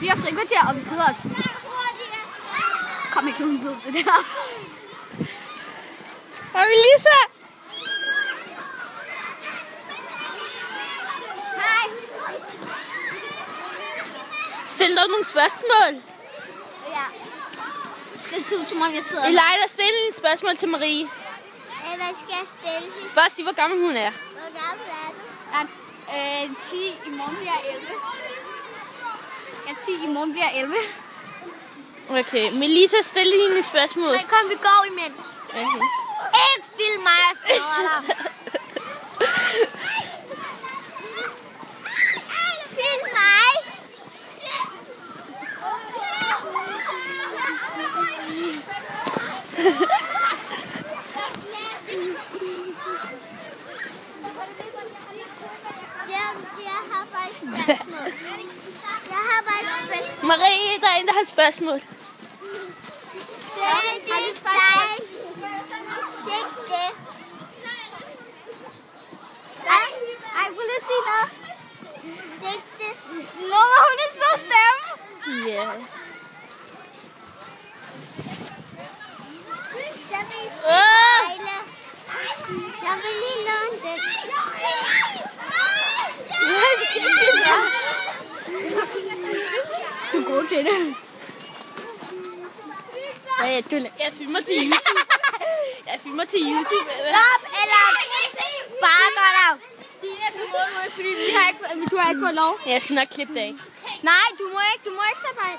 Vi har frikvarter, og vi keder os. Kom ikke nogen ved det der. Har vi Lisa? Hej. Stil dog nogle spørgsmål. Ja. Det ser ud som om jeg sidder. Elijah, stil et spørgsmål til Marie. Hvad skal jeg stille? Bare sig, hvor gammel hun er. Hvor gammel er du? Jeg er 10, i morgen bliver jeg 11. Jeg er 10, i morgen bliver jeg 11. Okay, Melissa, stil hende et spørgsmål. Nej, kom, vi går imens. Okay. Ikke film mig og smadre dig. Film mig. Jeg har bare et spørgsmål. Marie, der er en, der har et spørgsmål. Det er dig. Digte. Ej, prøv lige at sige noget. Digte. Lover hun en så stemme? Ja. Så vil jeg spejle. Jeg vil lige låne den. Du er god til det. Jeg filmer til YouTube. Jeg filmer til YouTube. Stop, eller bare gør dig. Dina, du må ikke, fordi du har ikke fået lov. Jeg skal nok klippe det af. Nej, du må ikke sætte mig.